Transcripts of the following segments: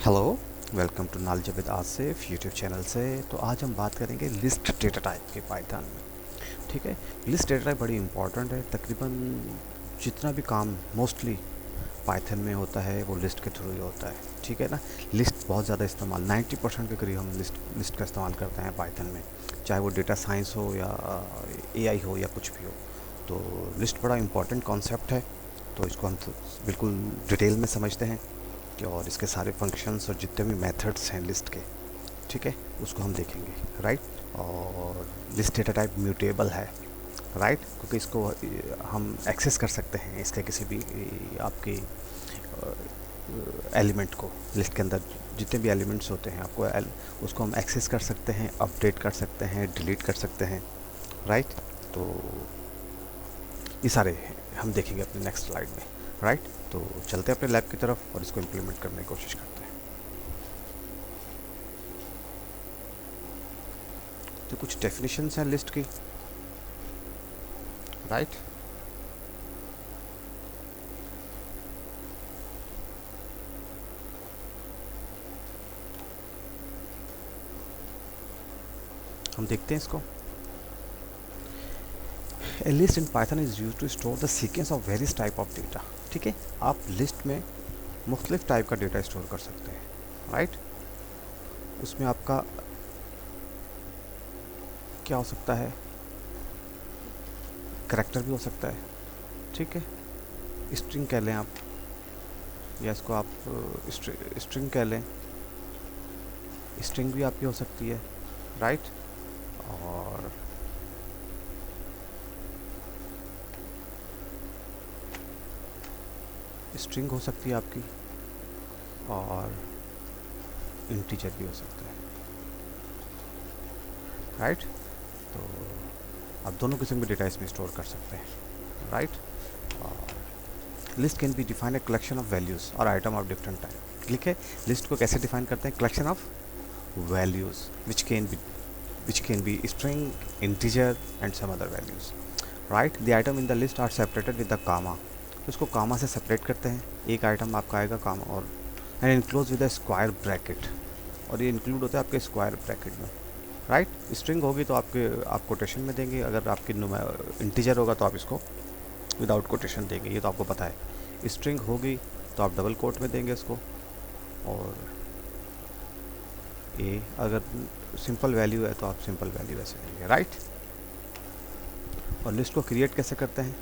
Hello, welcome to knowledge with Asif YouTube channel से। तो आज हम बात करेंगे लिस्ट डेटा टाइप के पाइथन में। ठीक है, लिस्ट डेटा टाइप बड़ी इंपॉर्टेंट है। तकरीबन जितना भी काम मोस्टली पाइथन में होता है वो लिस्ट के थ्रू ही होता है। ठीक है ना, लिस्ट बहुत ज़्यादा इस्तेमाल 90% के करीब हम लिस्ट का इस्तेमाल करते हैं पाइथन में, चाहे वो डेटा साइंस हो या एआई हो या कुछ भी हो। तो लिस्ट बड़ा इंपॉर्टेंट कॉन्सेप्ट है। तो इसको हम बिल्कुल डिटेल में समझते हैं और इसके सारे फंक्शंस और जितने भी मेथड्स हैं लिस्ट के, ठीक है, उसको हम देखेंगे। राइट, और लिस्ट डेटा टाइप म्यूटेबल है। राइट, क्योंकि इसको हम एक्सेस कर सकते हैं इसके किसी भी आपके एलिमेंट को। लिस्ट के अंदर जितने भी एलिमेंट्स होते हैं उसको हम एक्सेस कर सकते हैं, अपडेट कर सकते हैं, डिलीट कर सकते हैं। राइट, तो ये सारे हम देखेंगे अपने नेक्स्ट स्लाइड में। राइट, तो चलते हैं अपने लैब की तरफ और इसको इम्प्लीमेंट करने की कोशिश करते हैं। तो कुछ डेफिनेशंस हैं लिस्ट की। राइट, हम देखते हैं इसको। ए list in Python is use to store the sequence of various type of data. ठीक है, आप लिस्ट में मुख्तलिफ टाइप का डेटा स्टोर कर सकते हैं। राइट, उसमें आपका क्या हो सकता है, करैक्टर भी हो सकता है। ठीक है, स्ट्रिंग कह लें आप, या इसको आप स्ट्रिंग कह लें। स्ट्रिंग भी आपकी हो सकती है। राइट, और स्ट्रिंग हो सकती है आपकी, और इंटीजर भी हो सकता है। राइट, तो आप दोनों किस्म के डेटा इसमें स्टोर कर सकते हैं। Right, list can be define a collection of values और आइटम ऑफ डिफरेंट टाइप। लिखे, लिस्ट को कैसे डिफाइन करते हैं? Collection of values which can be string, integer and some other values. Right, the item in the list are separated with the comma. तो इसको कामा से separate करते हैं। एक आइटम आपका आएगा कामा और and enclose with a square bracket, और ये इंक्लूड होता है आपके स्क्वायर ब्रैकेट में। राइट, स्ट्रिंग होगी तो आप कोटेशन में देंगे, अगर आपकी इंटीजर होगा तो आप इसको विदाउट कोटेशन देंगे, ये तो आपको पता है। स्ट्रिंग होगी तो आप डबल कोट में देंगे इसको, और ए अगर सिंपल वैल्यू है तो आप सिंपल वैल्यू ऐसे देंगे। राइट, और लिस्ट को क्रिएट कैसे करते हैं?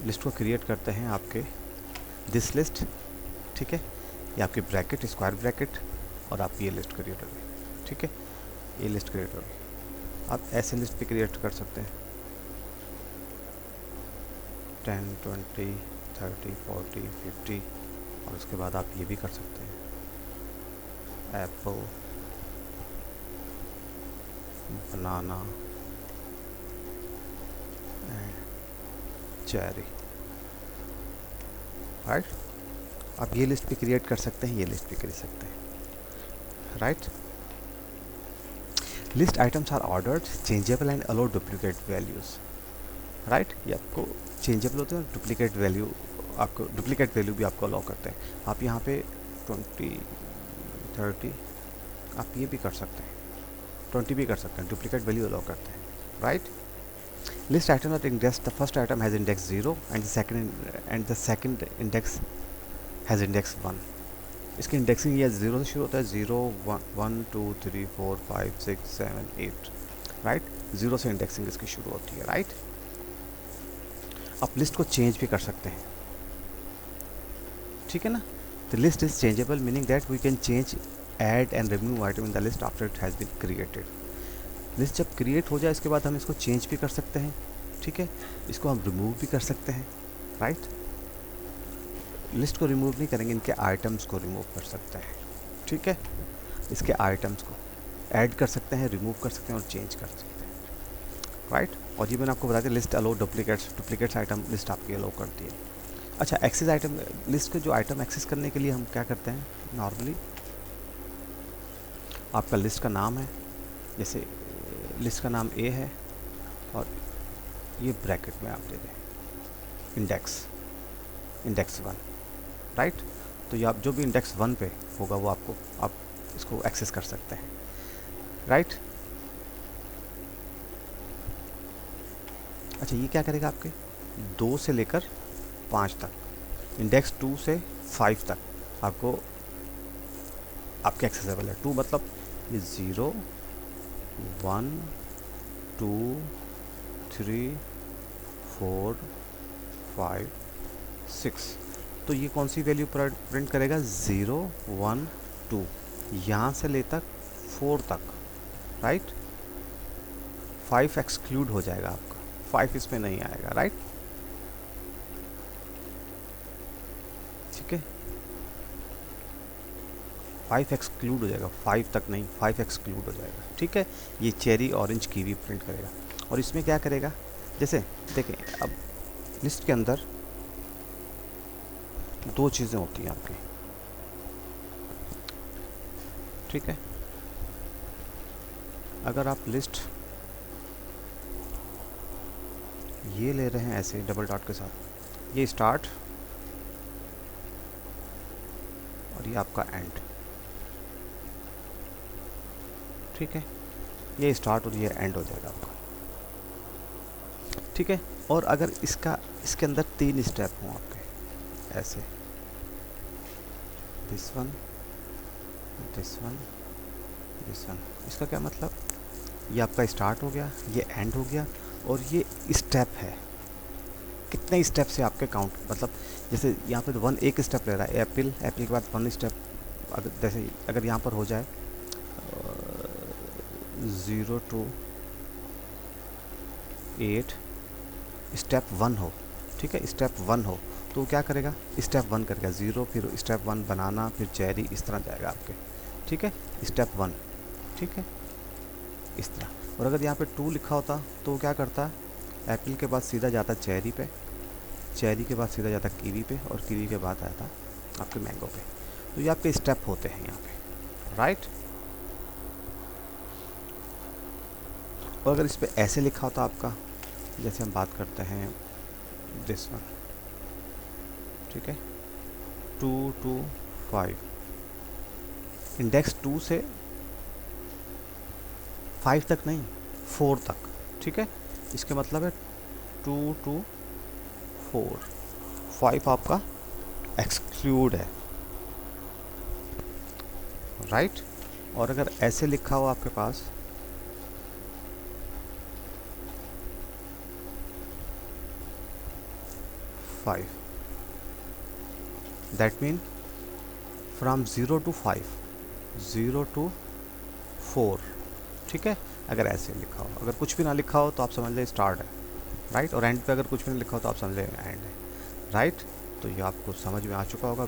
लिस्ट को क्रिएट करते हैं आपके दिस लिस्ट। ठीक है, ये आपकी ब्रैकेट, स्क्वायर ब्रैकेट, और आपकी ये लिस्ट क्रिएट होगी। ठीक है, ये लिस्ट क्रिएट होगी। आप ऐसे लिस्ट भी क्रिएट कर सकते हैं 10, 20, 30, 40, 50, और उसके बाद आप ये भी कर सकते हैं Apple, banana and cherry. Right, आप ये लिस्ट भी क्रिएट कर सकते हैं, ये लिस्ट भी कर सकते हैं। Right, list items are ordered, changeable and allow duplicate values. Right, ये आपको चेंजेबल होते हैं, डुप्लीकेट वैल्यू भी आपको अलाउ करते हैं। आप यहाँ पे 20, 30 आप ये भी कर सकते हैं, 20 भी कर सकते हैं, डुप्लीकेट वैल्यू अलाउ करते हैं। Right, list item are index, the first item has index 0 and the second index has index 1। इसकी इंडेक्सिंग ये 0 से शुरू होता है, 0, 1, 2, 3, 4, 5, 6, 7, 8। राइट, 0 से इंडेक्सिंग इसकी शुरू होती है। राइट, आप लिस्ट को चेंज भी कर सकते हैं। ठीक है ना, the list is changeable meaning that we can change, add and remove item in the list after it has been created. List जब क्रिएट हो जाए इसके बाद हम इसको चेंज भी कर सकते हैं। ठीक है, इसको हम रिमूव भी कर सकते हैं। राइट, लिस्ट को रिमूव नहीं करेंगे, इनके आइटम्स को रिमूव कर सकते हैं। ठीक है, इसके आइटम्स को ऐड कर सकते हैं, रिमूव कर सकते हैं और चेंज कर सकते हैं। राइट, और ये मैंने आपको बताया था लिस्ट अलो डुप्लीकेट्स आइटम लिस्ट आपकी अलो करती है। अच्छा, एक्सेस आइटम, लिस्ट के जो आइटम एक्सेस करने के लिए हम क्या करते हैं? नॉर्मली आपका लिस्ट का नाम है, जैसे लिस्ट का नाम ए है, और ये ब्रैकेट में आप दे दें इंडेक्स 1। राइट, तो ये आप जो भी इंडेक्स 1 पे होगा वो आपको आप इसको एक्सेस कर सकते हैं, राइट। अच्छा, ये क्या करेगा आपके 2 से लेकर 5 तक, इंडेक्स 2 से 5 तक आपको आपके एक्सेसिबल है। 2 मतलब ये 0 1 2 3 4 5 6, तो ये कौन सी वैल्यू प्रिंट करेगा 0 1 2, यहाँ से ले तक 4 तक, राइट। 5 एक्सक्लूड हो जाएगा आपका, 5 इसमें नहीं आएगा, राइट। ठीक है, 5 एक्सक्लूड हो जाएगा, 5 तक नहीं, 5 एक्सक्लूड हो जाएगा, ठीक है। ये चेरी ऑरेंज कीवी प्रिंट करेगा। और इसमें क्या करेगा, जैसे देखें अब लिस्ट के अंदर 2 चीज़ें होती हैं आपकी, ठीक है। अगर आप लिस्ट ये ले रहे हैं ऐसे डबल डॉट के साथ, ये स्टार्ट और ये आपका एंड, ठीक है। ये स्टार्ट और ये एंड हो जाएगा आपका, ठीक है। और अगर इसके अंदर 3 स्टेप हों आपके ऐसे, this one this one this one, इसका क्या मतलब, ये आपका स्टार्ट हो गया, ये एंड हो गया, और ये स्टेप है। कितने स्टेप से आपके काउंट, मतलब जैसे यहाँ पे 1 एक स्टेप ले रहा है, एप्पल के बाद 1 स्टेप, अगर जैसे अगर यहाँ पर हो जाए 0 to 8 स्टेप 1 हो, ठीक है, स्टेप 1 हो, तो क्या करेगा, स्टेप 1 करेगा 0, फिर स्टेप 1 बनाना, फिर चेरी, इस तरह जाएगा आपके, ठीक है, स्टेप 1, ठीक है, इस तरह। और अगर यहाँ पे 2 लिखा होता तो क्या करता, एप्पल के बाद सीधा जाता चेरी पे, चेरी के बाद सीधा जाता कीवी पे, और कीवी के बाद आता आपके मैंगो पे। तो ये आपके स्टेप होते हैं यहाँ पे, राइट। और अगर इस पर ऐसे लिखा होता आपका, जैसे हम बात करते हैं दिस वन, ठीक है, 2 to 5, इंडेक्स 2 से 5 तक नहीं, 4 तक, ठीक है। इसके मतलब है 2 to 4, 5 आपका एक्सक्लूड है, राइट। और अगर ऐसे लिखा हो आपके पास, five, that mean from 0 to 5, 0 to 4, ठीक है। अगर ऐसे लिखा हो, अगर कुछ भी ना लिखा हो तो आप समझ लें स्टार्ट है, राइट। और एंड पे अगर कुछ भी नहीं लिखा हो तो आप समझ लें एंड है, राइट। तो ये आपको समझ में आ चुका होगा,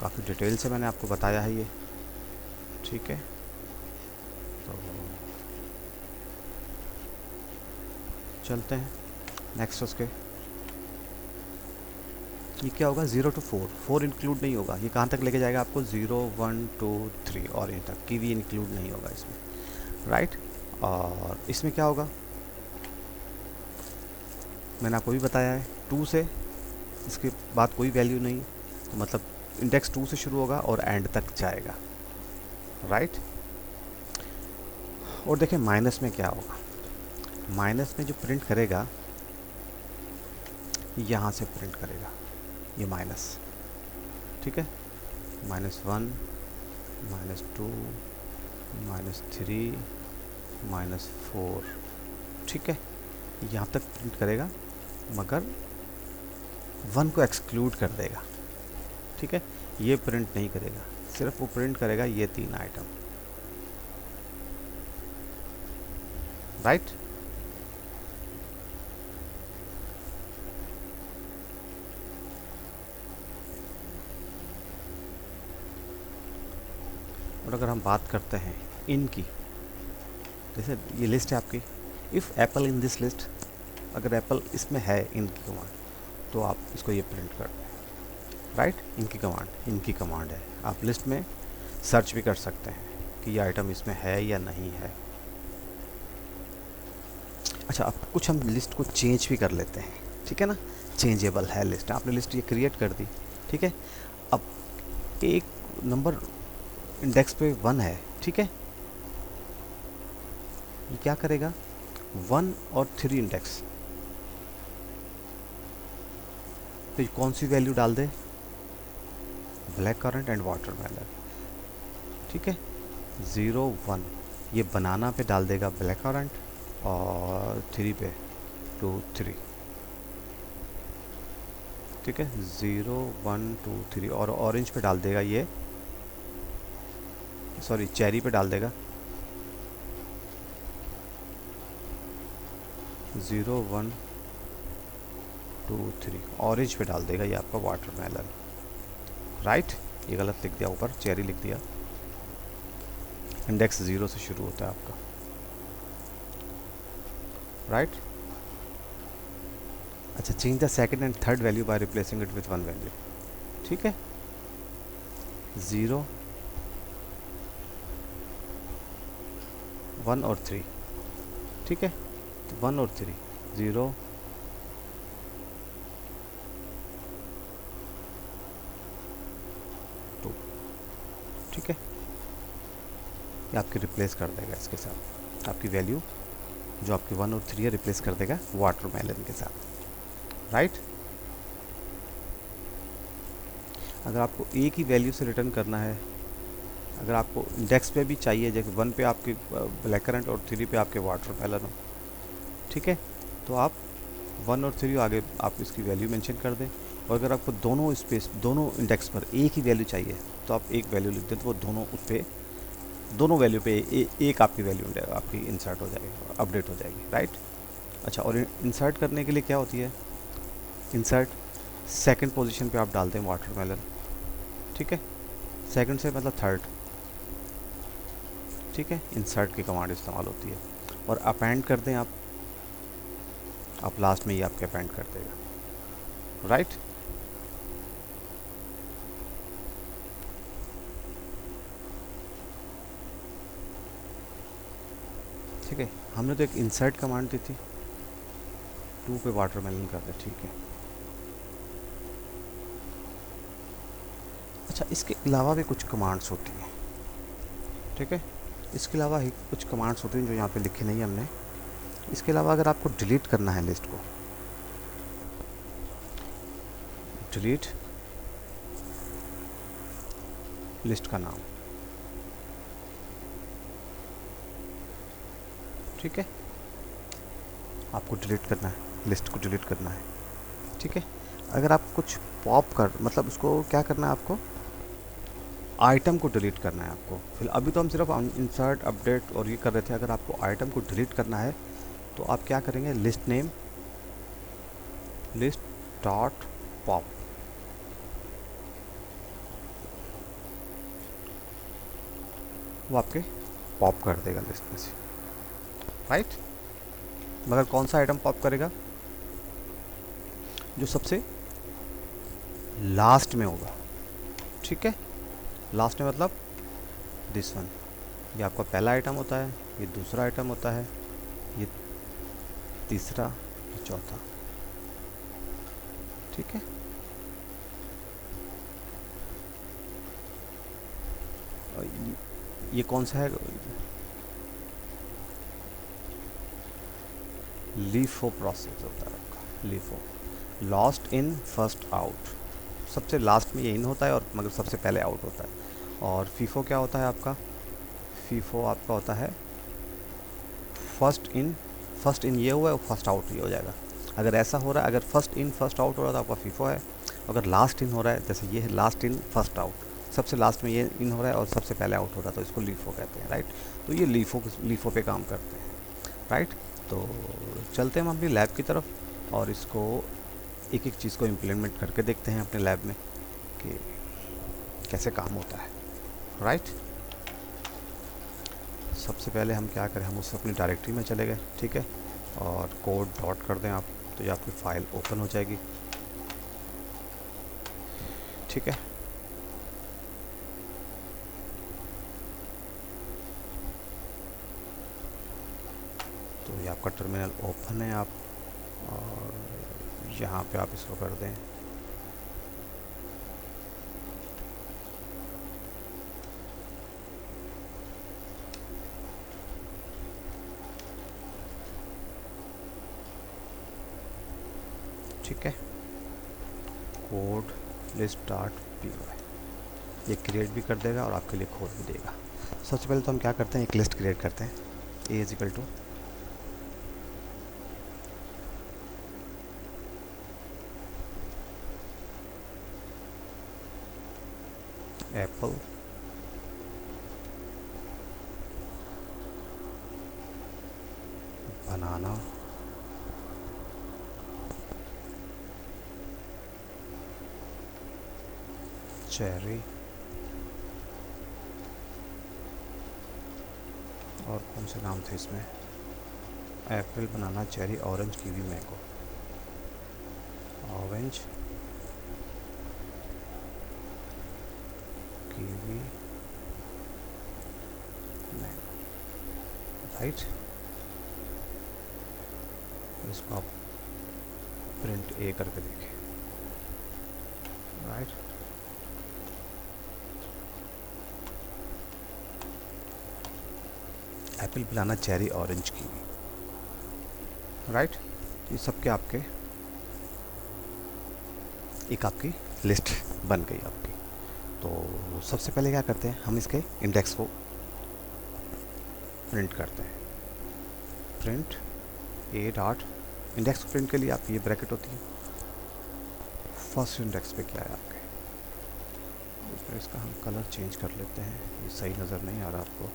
काफ़ी डिटेल से मैंने आपको बताया है ये, ठीक है। तो चलते हैं नेक्स्ट उसके, ये क्या होगा 0 to 4, 4 इंक्लूड नहीं होगा, ये कहाँ तक लेके जाएगा आपको 0 1 2 3 और इन तक, कीवी इंक्लूड नहीं होगा इसमें, राइट। और इसमें क्या होगा, मैंने आपको भी बताया है 2 से इसके बाद कोई वैल्यू नहीं, तो मतलब इंडेक्स 2 से शुरू होगा और एंड तक जाएगा, राइट। और देखें माइनस में क्या होगा, माइनस में जो प्रिंट करेगा यहाँ से प्रिंट करेगा, ये माइनस, ठीक है, -1 -2 -3 -4, ठीक है, यहाँ तक प्रिंट करेगा, मगर 1 को एक्सक्लूड कर देगा, ठीक है। ये प्रिंट नहीं करेगा, सिर्फ वो प्रिंट करेगा ये 3 आइटम, राइट। और अगर हम बात करते हैं इनकी, जैसे ये लिस्ट है आपकी, if apple in this list, अगर एप्पल इसमें है इनकी कमांड, तो आप इसको ये प्रिंट कर दें, राइट। इनकी कमांड है, आप लिस्ट में सर्च भी कर सकते हैं कि ये आइटम इसमें है या नहीं है। अच्छा, अब कुछ हम लिस्ट को चेंज भी कर लेते हैं, ठीक है ना, चेंजेबल है लिस्ट, आपने लिस्ट ये क्रिएट कर दी, ठीक है। अब एक नंबर इंडेक्स पे 1 है, ठीक है, ये क्या करेगा 1 और 3 इंडेक्स तो कौन सी वैल्यू डाल दे, ब्लैक करंट एंड वाटरमेलन, ठीक है। 0 1 ये बनाना पे डाल देगा ब्लैक करंट और 3 पे 2 3, ठीक है। 0 1 2 3 और ऑरेंज पे डाल देगा ये, सॉरी चेरी पे डाल देगा 0 1 2 3, ऑरेंज पे डाल देगा ये आपका वाटरमेलन, राइट। ये गलत लिख दिया, ऊपर चेरी लिख दिया। इंडेक्स 0 से शुरू होता है आपका, राइट। अच्छा, change the second and third value by replacing it with 1 value, ठीक है। 0 1 और 3, ठीक है, 1 और 3 0 2, ठीक है। ये आपकी रिप्लेस कर देगा इसके साथ, आपकी वैल्यू जो आपकी 1 और 3 है रिप्लेस कर देगा वाटरमेलन के साथ, राइट। अगर आपको एक ही वैल्यू से रिटर्न करना है, अगर आपको इंडेक्स पे भी चाहिए, जैसे 1 पे आपके ब्लैक करंट और 3 पे आपके वाटरमेलन हो, ठीक है, तो आप 1 और 3 आगे आप इसकी वैल्यू मेंशन कर दें। और अगर आपको दोनों स्पेस दोनों इंडेक्स पर एक ही वैल्यू चाहिए तो आप एक वैल्यू लिख दें, तो वो दोनों उस पर दोनों वैल्यू पे एक आपकी वैल्यू आपकी इंसर्ट हो जाएगी, अपडेट हो जाएगी, राइट। अच्छा, और इंसर्ट करने के लिए क्या होती है, इंसर्ट सेकंड पोजीशन पे आप डालते हैं वाटरमेलन, ठीक है, सेकंड से मतलब थर्ड, ठीक है। इंसर्ट की कमांड इस्तेमाल होती है। और अपेंड कर दें आप लास्ट में ही आपके अपेंड कर देगा, राइट। ठीक है, हमने तो एक इंसर्ट कमांड दी थी, 2 पे वाटरमेलन कर दे, ठीक है। अच्छा, इसके अलावा भी कुछ कमांड्स होती हैं, ठीक है, इसके अलावा ही कुछ कमांड्स होती हैं जो यहाँ पे लिखी नहीं है हमने। इसके अलावा अगर आपको डिलीट करना है लिस्ट को, डिलीट लिस्ट का नाम, ठीक है, आपको डिलीट करना है, लिस्ट को डिलीट करना है, ठीक है। अगर आप कुछ पॉप कर मतलब उसको क्या करना है, आपको आइटम को डिलीट करना है आपको। फिर अभी तो हम सिर्फ इंसर्ट अपडेट और ये कर रहे थे, अगर आपको आइटम को डिलीट करना है तो आप क्या करेंगे, list name list dot pop, वो आपके पॉप कर देगा लिस्ट में से, राइट। मगर कौन सा आइटम पॉप करेगा, जो सबसे लास्ट में होगा, ठीक है। लास्ट में मतलब दिस वन, ये आपका पहला आइटम होता है, ये दूसरा आइटम होता है, ये तीसरा, ये चौथा, ठीक है। और ये कौन सा है, लीफो प्रोसेस होता है आपका, LIFO, last in first out, सबसे लास्ट में ये इन होता है और मगर सबसे पहले आउट होता है। और फीफो क्या होता है आपका, फीफो आपका होता है फर्स्ट इन ये हुआ है और फर्स्ट आउट ये हो जाएगा। अगर ऐसा हो रहा है, अगर फर्स्ट इन फर्स्ट आउट हो रहा है तो आपका फीफो है। अगर लास्ट इन हो रहा है, जैसे ये है लास्ट इन फर्स्ट आउट, सबसे लास्ट में ये इन हो रहा है और सबसे पहले आउट हो रहा है, तो इसको लीफो कहते हैं, राइट। तो ये लीफो पे काम करते हैं, राइट। तो चलते हैं हम अपनी लैब की तरफ और इसको एक एक चीज़ को इम्प्लीमेंट करके देखते हैं अपने लैब में कि कैसे काम होता है, राइट। सबसे पहले हम क्या करें, हम उससे अपनी डायरेक्टरी में चले गए, ठीक है, और कोड डॉट कर दें आप, तो ये आपकी फ़ाइल ओपन हो जाएगी, ठीक है। तो ये आपका टर्मिनल ओपन है, आप और यहाँ पे आप इसको कर दें ठीक है, code list dot P Y, ये क्रिएट भी कर देगा और आपके लिए खोल भी देगा। सबसे पहले तो हम क्या करते हैं, एक लिस्ट क्रिएट करते हैं, ए is equal to Apple, banana, cherry, और कौन से नाम थे इसमें, एप्पल, बनाना, cherry, orange, kiwi, mango, orange, kiwi, mango, right. इसको आप प्रिंट ए करके देखें, राइट। एप्पल, बनाना, चेरी, ऑरेंज, कीवी, राइट। ये सबके आपके एक आपकी लिस्ट बन गई आपकी। तो सबसे पहले क्या करते हैं, हम इसके इंडेक्स को प्रिंट करते हैं। प्रिंट ए डॉट, इंडेक्स को प्रिंट के लिए आपकी ये ब्रैकेट होती है। फर्स्ट इंडेक्स पे क्या है आपके, तो इसका हम कलर चेंज कर लेते हैं, ये सही नज़र नहीं आ रहा आपको।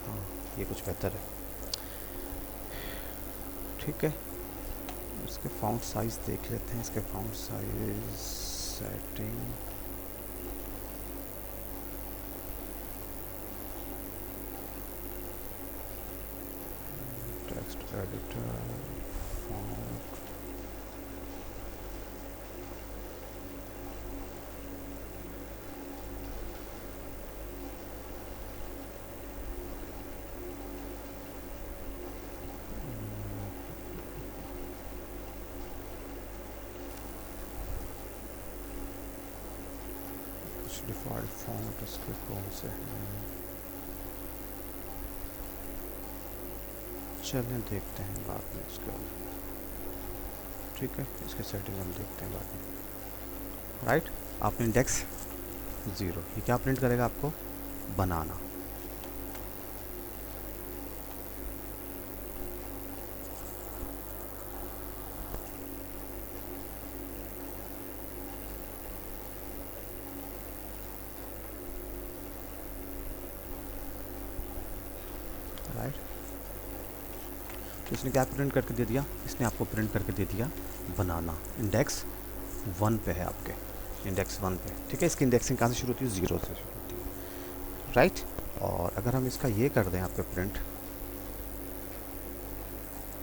हाँ, ये कुछ बेहतर है, ठीक है। इसके फ़ॉन्ट साइज़ देख लेते हैं, इसके font size setting, text editor, font, default font इसके कौन से हैं, चलें देखते हैं बाद में इसके, ठीक है। इसके सेटिंग हम देखते हैं बाद में, राइट। आपने इंडेक्स 0, ये क्या प्रिंट करेगा आपको, बनाना, राइट। तो इसने क्या प्रिंट करके दे दिया, इसने आपको प्रिंट करके दे दिया बनाना। इंडेक्स 1 पे है आपके, इंडेक्स 1 पे, ठीक है। इसकी इंडेक्सिंग कहाँ से शुरू होती है, 0 से शुरू होती है, राइट। और अगर हम इसका ये कर दें आपके प्रिंट,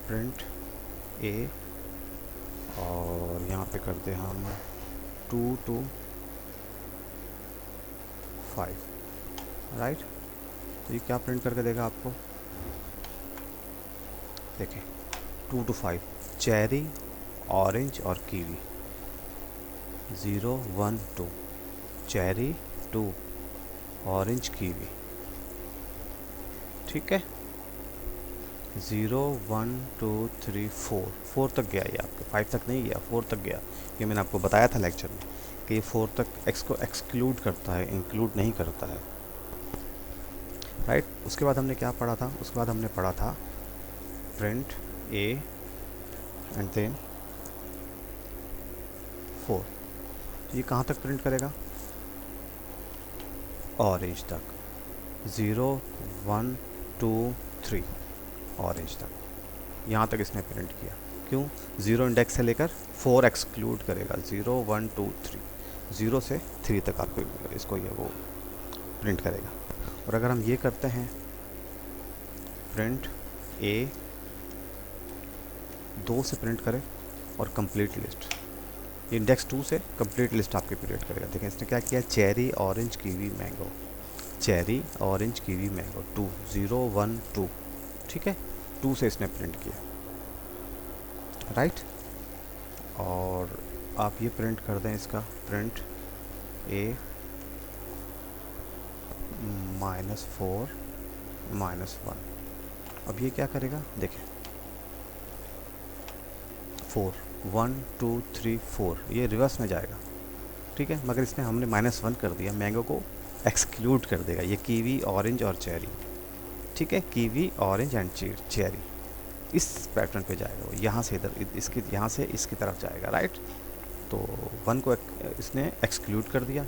प्रिंट ए, और यहाँ पे कर दें हम 2 to 5, राइट। तो ये क्या प्रिंट करके देगा आपको, देखें 2 to 5, चेरी, ऑरेंज और कीवी, 0 1 2, चेरी 2, ऑरेंज, कीवी, ठीक है। 0 1 2 3 4 तक गया ये आपके, 5 तक नहीं गया, 4 तक गया। ये मैंने आपको बताया था लेक्चर में कि ये 4 तक एक्स को एक्सक्लूड करता है, इंक्लूड नहीं करता है, राइट। उसके बाद हमने क्या पढ़ा था, उसके बाद हमने पढ़ा था प्रिंट ए एंड देन 4। ये कहाँ तक प्रिंट करेगा, ऑरेंज तक, 0 1 2 3 ऑरेंज तक, यहाँ तक इसने प्रिंट किया। क्यों, 0 इंडेक्स से लेकर 4 एक्सक्लूड करेगा, 0 1 2 3, 0 से 3 तक आपको इसको ये वो प्रिंट करेगा। और अगर हम ये करते हैं प्रिंट ए 2 से प्रिंट करें और कंप्लीट लिस्ट, इंडेक्स 2 से कंप्लीट लिस्ट आपकी प्रिंट करेगा। देखें इसने क्या किया, cherry, orange, kiwi, mango, cherry, orange, kiwi, mango, 2 0 1 2, ठीक है। 2 से इसने प्रिंट किया, राइट। और आप ये प्रिंट कर दें, इसका प्रिंट A -4 -1। अब ये क्या करेगा, देखें 4 1 2 3 4 ये रिवर्स में जाएगा, ठीक है। मगर इसमें हमने -1 कर दिया, मैंगो को एक्सक्लूड कर देगा। ये कीवी, ऑरेंज और चेरी, ठीक है, कीवी, ऑरेंज एंड चेरी, इस पैटर्न पे जाएगा वो, यहाँ से इधर, इसकी यहाँ से इसकी तरफ जाएगा, राइट। तो 1 को इसने एक्सक्लूड कर दिया,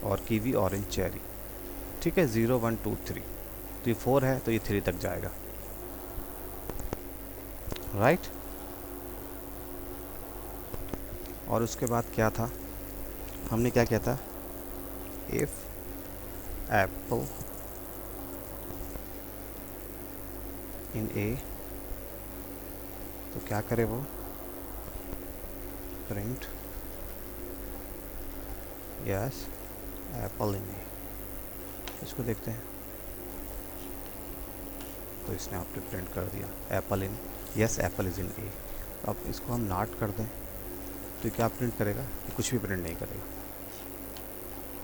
और कीवी, ऑरेंज, चेरी, ठीक है, 0 1 2 3। तो ये 4 है तो ये 3 तक जाएगा, राइट। और उसके बाद क्या था, हमने क्या किया था, इफ़ एप्पल इन ए, तो क्या करे वो, प्रिंट यस एप्पल इन ए। इसको देखते हैं, तो इसने आपने प्रिंट कर दिया apple in, yes Apple is in ए। अब इसको हम नॉट कर दें तो क्या प्रिंट करेगा, ये कुछ भी प्रिंट नहीं करेगा।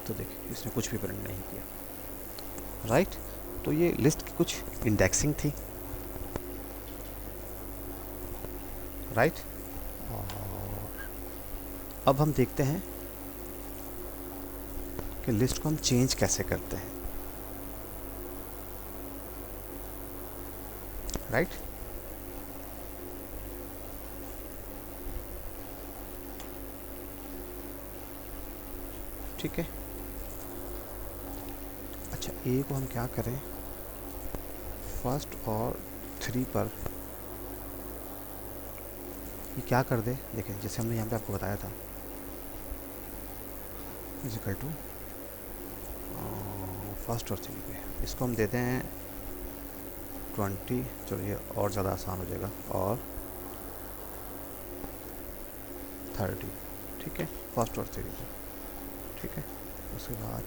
तो देखिए इसने कुछ भी प्रिंट नहीं किया, राइट। तो ये लिस्ट की कुछ इंडेक्सिंग थी, राइट। और अब हम देखते हैं कि लिस्ट को हम चेंज कैसे करते हैं, राइट। ठीक है, अच्छा ए को हम क्या करें, फर्स्ट और 3 पर ये क्या कर दे, देखें जैसे हमने यहाँ पे आपको बताया था, इजिकल टू फर्स्ट और 3 पे, इसको हम देते हैं 20, चलो ये और ज़्यादा आसान हो जाएगा, और 30, ठीक है, फर्स्ट और 3 पे, ठीक है। उसके बाद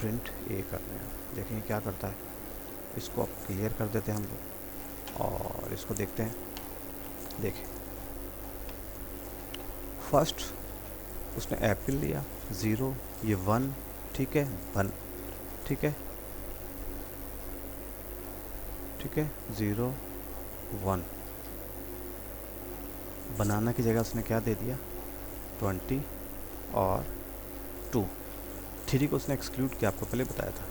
प्रिंट ए कर रहे हैं, देखें क्या करता है, इसको अब क्लियर कर देते हैं हम लोग, और इसको देखते हैं। देखें फर्स्ट उसने एप्पल लिया 0, ये 1, ठीक है, 1, ठीक है, ठीक है, 0 1। बनाना की जगह उसने क्या दे दिया, 20 और 2। 3 को उसने एक्सक्लूड किया, आपको पहले बताया था।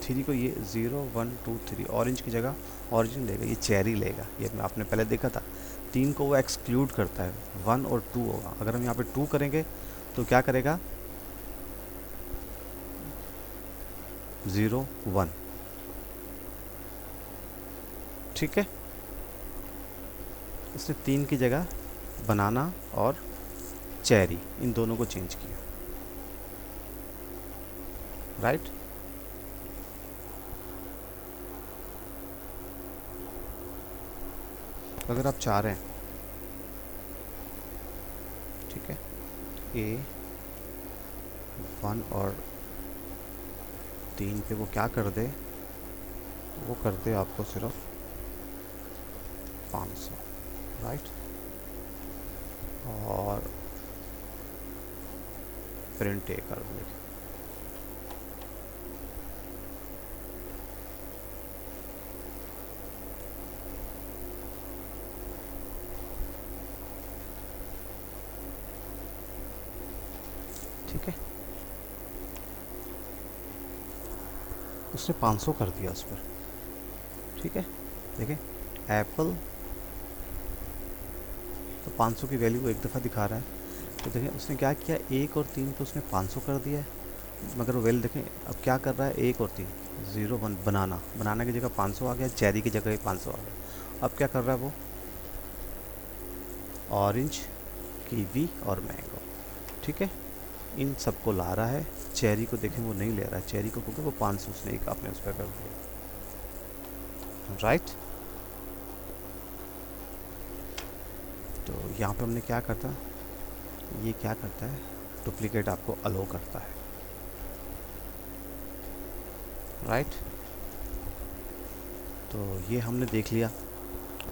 3 को ये 0 1 2 3, ऑरेंज की जगह ऑरेंज लेगा, ये चेरी लेगा, ये आपने पहले देखा था। 3 को वो एक्सक्लूड करता है, 1 और 2 होगा। अगर हम यहाँ पे 2 करेंगे तो क्या करेगा, 0 1, ठीक है। इसने 3 की जगह बनाना और चेरी, इन दोनों को चेंज किया, राइट। अगर आप चाह रहे हैं, ठीक है, ए 1 और 3 पे वो क्या कर दे, वो कर दे आपको सिर्फ 500, राइट। और प्रिंट ए कर दे, ठीक है। उसने 500 कर दिया उस पर, ठीक है। देखें एप्पल, तो 500 की वैल्यू एक दफ़ा दिखा रहा है। तो देखें उसने क्या किया, 1 और 3 पे उसने 500 कर दिया है, मगर वो वैल्यू देखें अब क्या कर रहा है, 1 और 3, 0 1, बनाना की जगह 500 आ गया, चेरी की जगह 500 आ गया। अब क्या कर रहा है वो, ऑरेंज, कीवी और मैंगो, ठीक है, इन सबको ला रहा है। चेरी को देखें वो नहीं ले रहा है, चेरी को क्योंकि वो 500 उसने एक आपने उस पर कर दिया, राइट। तो यहाँ पे हमने क्या करता, ये क्या करता है, डुप्लीकेट आपको अलो करता है, राइट। तो ये हमने देख लिया।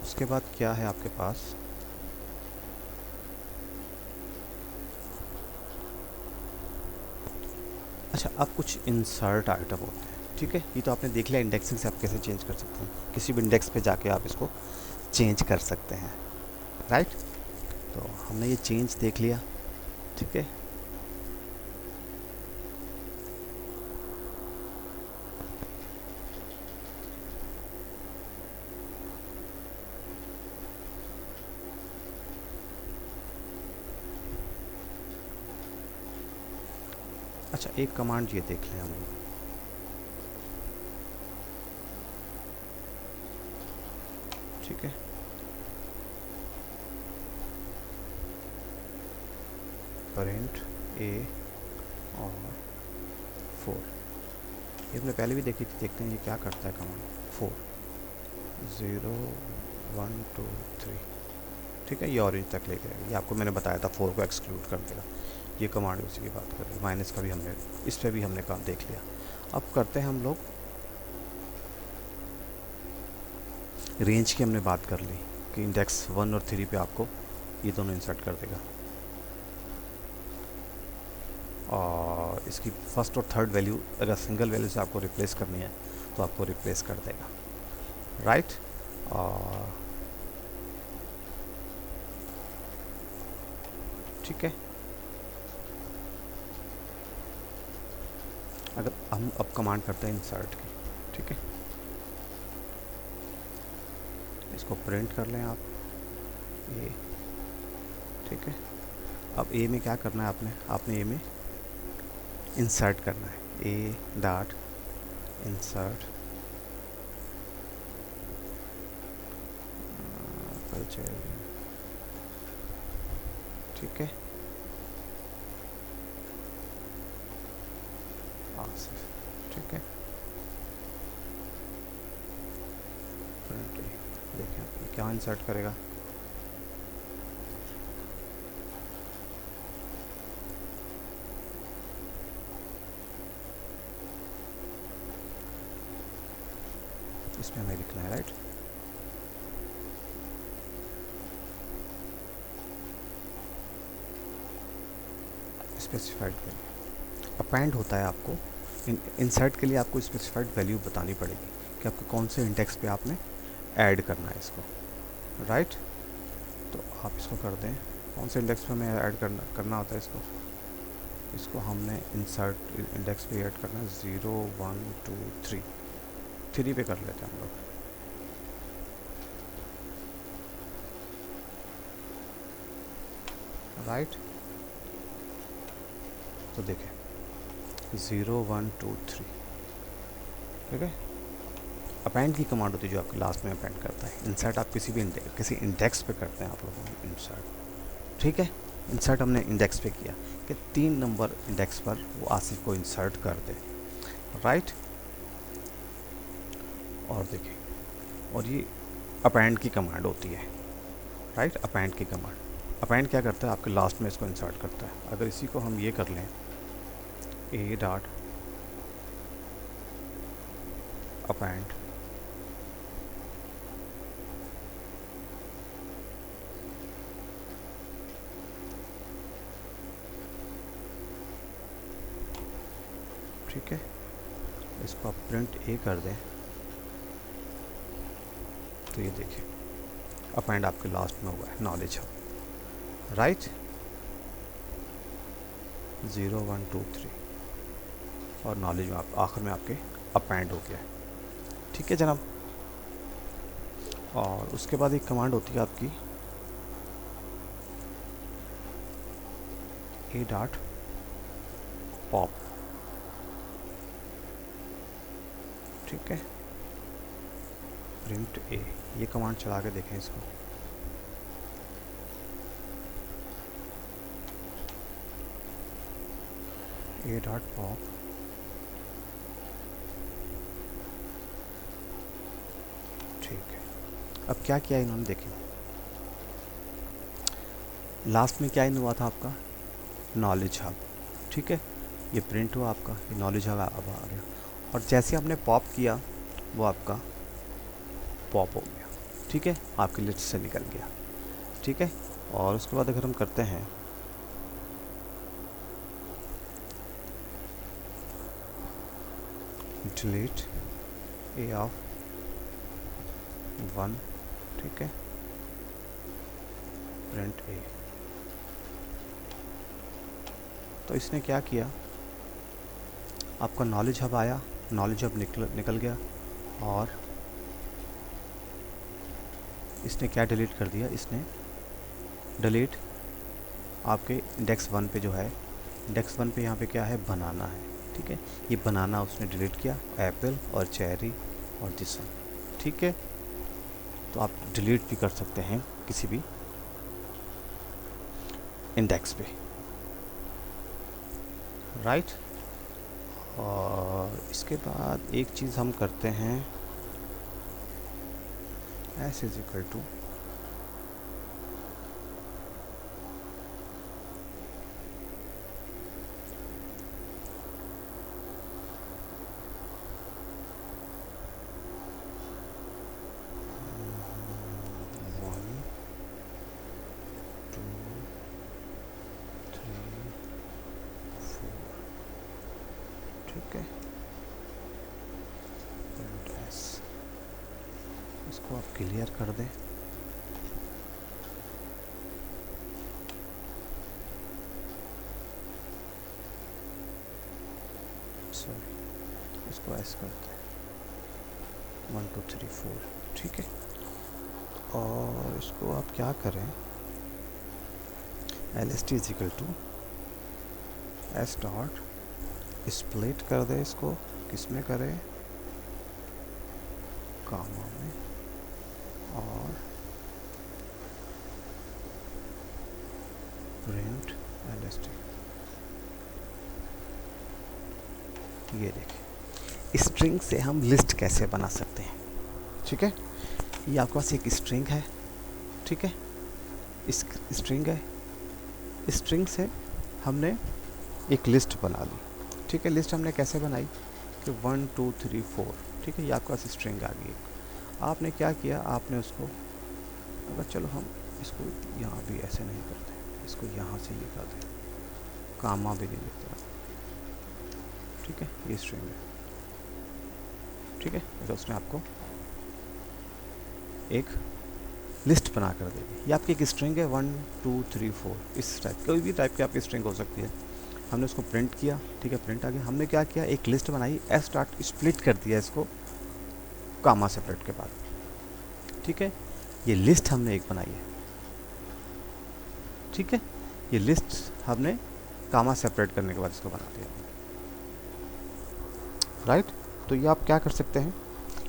उसके बाद क्या है आपके पास, अच्छा, अब कुछ इंसर्ट आइटम होते हैं, ठीक है। ये तो आपने देख लिया इंडेक्सिंग से आप कैसे चेंज कर सकते हैं, किसी भी इंडेक्स पे जाके आप इसको चेंज कर सकते हैं, राइट। तो हमने ये चेंज देख लिया, ठीक है। अच्छा, एक कमांड ये देख लें हम लोग, ठीक है। प्रिंट ए और 4, ये हमने पहले भी देखी थी, देखते हैं ये क्या करता है कमांड। 4 0 1 2 3, ठीक है। ये ऑरेंज तक ले गया, ये आपको मैंने बताया था 4 को एक्सक्लूड कर देगा। ये कमांड उसी की बात कर रही है। माइनस का भी हमने, इस पर भी हमने काम देख लिया। अब करते हैं हम लोग रेंज की, हमने बात कर ली कि इंडेक्स 1 और 3 पे आपको ये दोनों इंसर्ट कर देगा, और इसकी फर्स्ट और थर्ड वैल्यू अगर सिंगल वैल्यू से आपको रिप्लेस करनी है तो आपको रिप्लेस कर देगा, राइट। और ठीक है, अगर हम अब कमांड करते हैं इंसर्ट की, ठीक है। इसको प्रिंट कर लें आप, ये, ठीक है। अब ए में क्या करना है आपने ए में इंसर्ट करना है, ए डॉट इंसर्ट ठीक है। ठीक है, देखिए क्या इंसर्ट करेगा, इसमें हमें लिखना है, राइट। स्पेसिफाइड वैल्यू अपेंड होता है आपको इंसर्ट के लिए, आपको स्पेसिफाइड वैल्यू बतानी पड़ेगी कि आपको कौन से इंडेक्स पे आपने ऐड करना है इसको, राइट। तो आप इसको कर दें, कौन से इंडेक्स पे हमें ऐड करना होता है इसको हमने इंसर्ट इंडेक्स पे ऐड करना है 0 1 2 3 पे कर लेते हैं हम लोग, राइट। तो देखें 0 1 2 3, ठीक है। अपेंड की कमांड होती है जो आपके लास्ट में अपेंड करता है। इंसर्ट आप किसी इंडेक्स पे करते हैं आप लोग इंसर्ट, ठीक है। इंसर्ट हमने इंडेक्स पे किया कि 3 नंबर इंडेक्स पर वो आसिफ को इंसर्ट कर दे, राइट। और देखिए, और ये अपेंड की कमांड होती है, राइट। अपेंड की कमांड, अपेंड क्या करता है आपके लास्ट में इसको इंसर्ट करता है। अगर इसी को हम ये कर लें ए डॉट अपेंड, ठीक है। इसको आप प्रिंट ए कर दें तो ये देखिए अपेंड आपके लास्ट में हुआ है नॉलेज हब, राइट। 0 1 2 3 और नॉलेज में आप आखिर में आपके अपेंड हो गया है, ठीक है जनाब। और उसके बाद एक कमांड होती है आपकी ए डॉट पॉप, ठीक है। प्रिंट ए, ये कमांड चला के देखें इसको, ए डॉट पॉप, ठीक है। अब क्या किया इन्होंने, देखें लास्ट में क्या इन हुआ था आपका नॉलेज हब, ठीक है। ये प्रिंट हुआ आपका, ये नॉलेज हब अब आ गया, और जैसे आपने पॉप किया वो आपका पॉप हो गया, ठीक है, आपकी लिस्ट से निकल गया, ठीक है। और उसके बाद अगर हम करते हैं डिलीट ए ऑफ 1, ठीक है, प्रिंट ए। तो इसने क्या किया, आपका नॉलेज हब आया, नॉलेज हब निकल गया, और इसने क्या डिलीट कर दिया, इसने डिलीट आपके इंडेक्स 1 पे जो है, इंडेक्स 1 पे यहाँ पे क्या है, बनाना है, ठीक है, ये बनाना उसने डिलीट किया, एप्पल और चेरी और दिस वन, ठीक है। तो आप डिलीट भी कर सकते हैं किसी भी इंडेक्स पे, राइट। और इसके बाद एक चीज़ हम करते हैं, एस इज इक्वल टू ठीक है, इसको आप क्लियर कर दें। सॉरी, इसको ऐसे करते हैं 1 2 3 4, ठीक है। और इसको आप क्या करें, L S T is equal to S dot split कर दे, इसको किस में करें, कामा में, और प्रिंट एल एस टी। ये देखिए, स्ट्रिंग से हम लिस्ट कैसे बना सकते हैं, ठीक है। ये आपके पास एक स्ट्रिंग है, ठीक है, इस स्ट्रिंग है, स्ट्रिंग से हमने एक लिस्ट बना ली, ठीक है। लिस्ट हमने कैसे बनाई कि 1 2 3 4, ठीक है, ये आपके पास स्ट्रिंग आ गई। आपने क्या किया, आपने उसको, अगर चलो हम इसको यहाँ भी ऐसे नहीं करते, इसको यहाँ से ये कर दें, कामा भी नहीं लिखते, ठीक है, ये स्ट्रिंग है, ठीक है। तो उसने आपको एक लिस्ट बना कर देगी। ये आपकी एक स्ट्रिंग है 1 2 3 4, इस टाइप, कोई भी टाइप की आपकी स्ट्रिंग हो सकती है। हमने उसको प्रिंट किया, ठीक है, प्रिंट आ गया। हमने क्या किया, एक लिस्ट बनाई, एस स्टार्ट स्प्लिट कर दिया इसको कामा सेपरेट के बाद, ठीक है। ये लिस्ट हमने एक बनाई है, ठीक है, ये लिस्ट हमने कामा सेपरेट करने के बाद इसको बना दिया, राइट। तो ये आप क्या कर सकते हैं,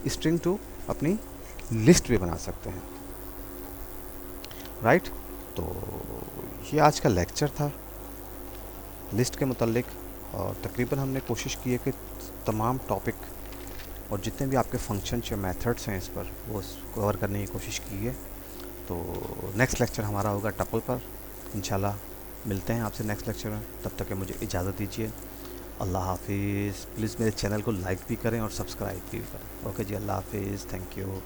स्ट्रिंग टू अपनी लिस्ट भी बना सकते हैं, राइट। तो ये आज का लेक्चर था लिस्ट के मुतालिक, और तकरीबन हमने कोशिश की है कि तमाम टॉपिक और जितने भी आपके फंक्शंस या मेथड्स हैं इस पर, वो कवर करने की कोशिश की है। तो नेक्स्ट लेक्चर हमारा होगा टपल पर, इंशाल्लाह मिलते हैं आपसे नेक्स्ट लेक्चर में। तब तक के मुझे इजाज़त दीजिए, अल्लाह हाफिज़। प्लीज़ मेरे चैनल को लाइक भी करें और सब्सक्राइब भी करें। ओके जी, अल्लाह हाफिज़, थैंक यू।